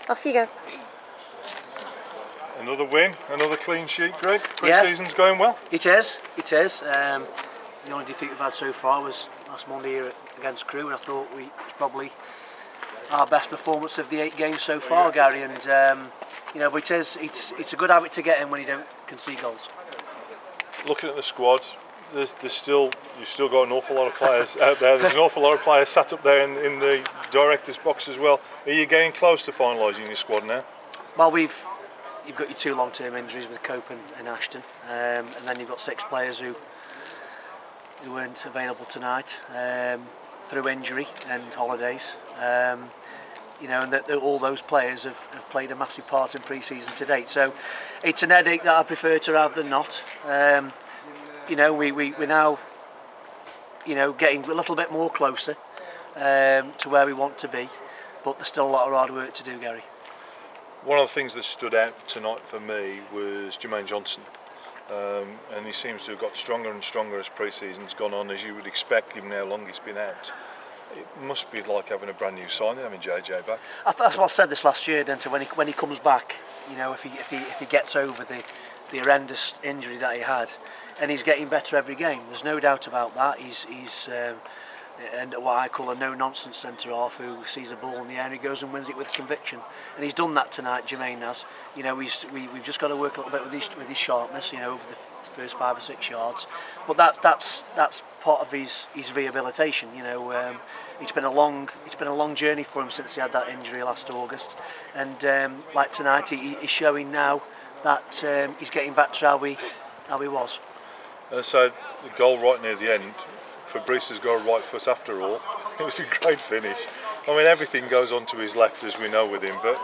Off you go. Another win, another clean sheet, Greg. Pre-season's going well. It is. The only defeat we've had so far was last Monday here against Crewe, and I thought it was probably our best performance of the 8 games so far, Gary. And but it's a good habit to get in when you don't concede goals. Looking at the squad, you've still got an awful lot of players out there. There's an awful lot of players sat up there in the director's box as well. Are you getting close to finalising your squad now? Well, you've got your 2 long-term injuries with Cope and Ashton, and then you've got 6 players who weren't available tonight through injury and holidays. And all those players have played a massive part in pre-season to date. So it's an headache that I prefer to have than not. We're now getting a little bit more closer to where we want to be, but there's still a lot of hard work to do, Gary. One of the things that stood out tonight for me was Jermaine Johnson, and he seems to have got stronger and stronger as pre-season's gone on, as you would expect, given how long he's been out. It must be like having a brand new signing, having JJ back. That's what I said this last year, Dente. When he comes back, if he gets over the horrendous injury that he had, and he's getting better every game. There's no doubt about that. He's and what I call a no-nonsense centre-half who sees a ball in the air and he goes and wins it with conviction. And he's done that tonight, Jermaine has. We've just got to work a little bit with his sharpness, over the first 5 or 6 yards. But that's part of his rehabilitation. It's been a long journey for him since he had that injury last August. And like tonight, he's showing now that he's getting back to how he was. So the goal right near the end, Fabrice has got a right foot after all. It was a great finish. I mean, everything goes on to his left, as we know with him, but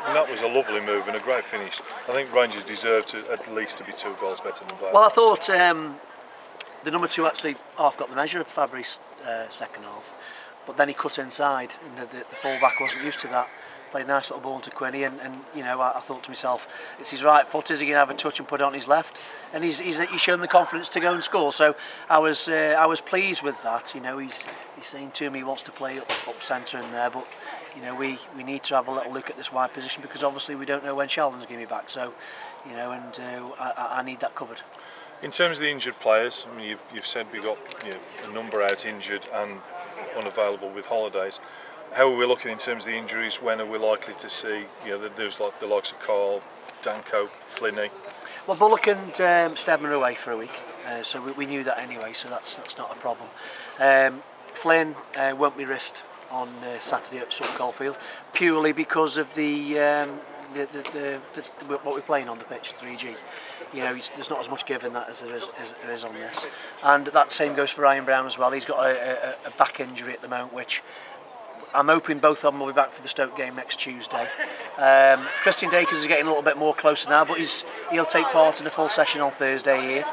that was a lovely move and a great finish. I think Rangers deserve at least to be 2 goals better than Vale. Well, I thought the number 2 actually half got the measure of Fabrice second half, but then he cut inside, and the full-back wasn't used to that. Played a nice little ball to Quinny, and I thought to myself, it's his right foot, is he going to have a touch and put it on his left? And he's shown the confidence to go and score. So I was pleased with that. He's saying to me he wants to play up centre in there, but we need to have a little look at this wide position, because obviously we don't know when Sheldon's going to be back. So I need that covered. In terms of the injured players, I mean, you've said we've got a number out injured and unavailable with holidays. How are we looking in terms of the injuries? When are we likely to see there's like the likes of Carl, Danko, Flinney? Well, Bullock and Stedman are away for a week, so we knew that anyway, so that's not a problem. Flynn won't be risked on Saturday at Sutton Coldfield, purely because of what we're playing on the pitch, 3G. There's not as much give in that as there is on this. And that same goes for Ryan Brown as well. He's got a back injury at the moment, which I'm hoping both of them will be back for the Stoke game next Tuesday. Christian Dakers is getting a little bit more closer now, but he'll take part in a full session on Thursday here.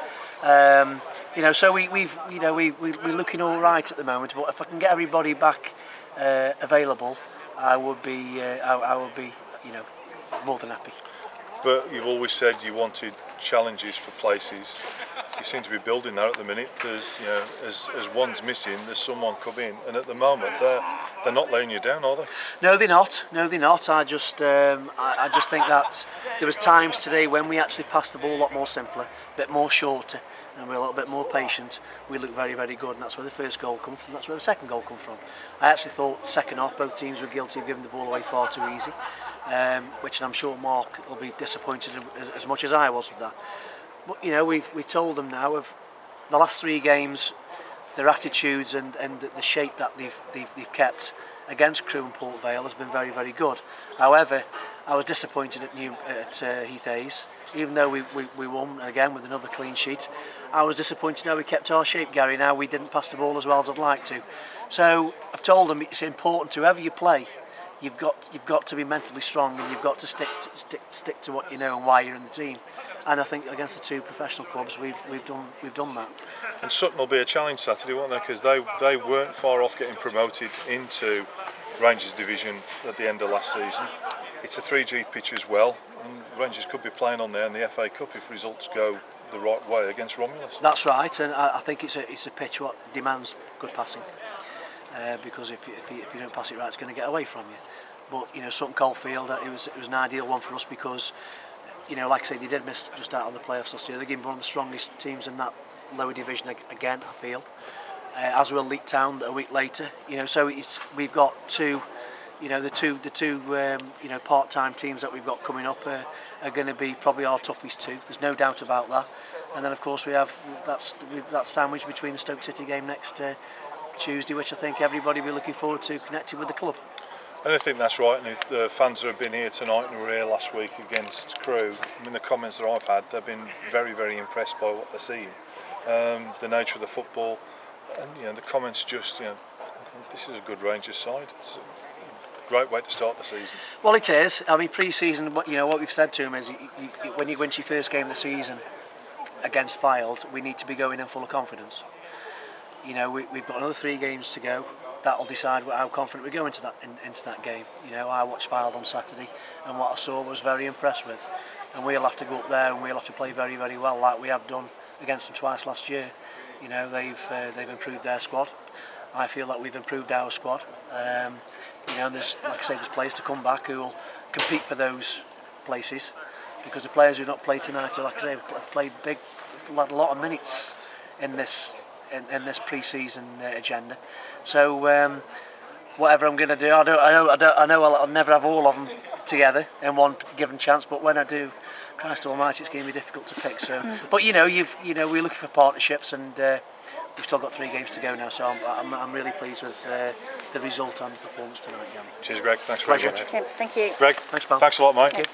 So we're looking all right at the moment. But if I can get everybody back available, I would be more than happy. But you've always said you wanted challenges for places. You seem to be building that at the minute. There's, as one's missing, there's someone come in, and at the moment they're not laying you down, are they? No, they're not. I just think that there was times today when we actually passed the ball a lot more simpler, a bit more shorter, and we're a little bit more patient. We look very, very good, and that's where the first goal come from. That's where the second goal come from. I actually thought second half both teams were guilty of giving the ball away far too easy, which I'm sure Mark will be disappointed as much as I was with that. But we've told them now of the last 3 games, their attitudes and the shape that they've kept against Crewe and Port Vale has been very, very good. However, I was disappointed at Heath Hayes, even though we won again with another clean sheet. I was disappointed how we kept our shape, Gary. Now we didn't pass the ball as well as I'd like to. So I've told them it's important to whoever you play. You've got to be mentally strong, and you've got to stick to what you know and why you're in the team. And I think against the 2 professional clubs, we've done that. And Sutton will be a challenge Saturday, won't they? Because they weren't far off getting promoted into Rangers division at the end of last season. It's a 3G pitch as well, and Rangers could be playing on there in the FA Cup if results go the right way against Romulus. That's right, and I think it's a pitch what demands good passing. Because if you don't pass it right, it's going to get away from you. But Sutton Coldfield, it was an ideal one for us because, like I say, they did miss just out on the playoffs last year. They're going to be one of the strongest teams in that lower division again, I feel. As will Leek Town a week later. So we've got two. The two part-time teams that we've got coming up are going to be probably our toughest two. There's no doubt about that. And then of course we have that sandwich between the Stoke City game next Tuesday, which I think everybody will be looking forward to connecting with the club. And I think that's right. And if the fans that have been here tonight and were here last week against Crewe, I mean the comments that I've had, they've been very, very impressed by what they're seeing, the nature of the football, and the comments just this is a good Rangers side. It's great way to start the season. Well, it is. I mean, pre-season, what we've said to him is, when you go into your first game of the season against Fylde, we need to be going in full of confidence. We've got another 3 games to go. That'll decide how confident we go into that game. I watched Fylde on Saturday, and what I saw was very impressed with. And we'll have to go up there and we'll have to play very, very well, like we have done against them twice last year. They've improved their squad. I feel that we've improved our squad. There's, like I say, there's players to come back who will compete for those places, because the players who've not played tonight, like I say, have played had a lot of minutes in this pre-season agenda. So whatever I'm going to do, I know I'll never have all of them together in one given chance, but when I do, Christ Almighty, it's going to be difficult to pick. So, but we're looking for partnerships, and we've still got 3 games to go now, so I'm really pleased with the result and the performance tonight, Gary. Cheers, Greg. Thanks very much. Okay, thank you. Greg, thanks, pal. Thanks a lot, mate.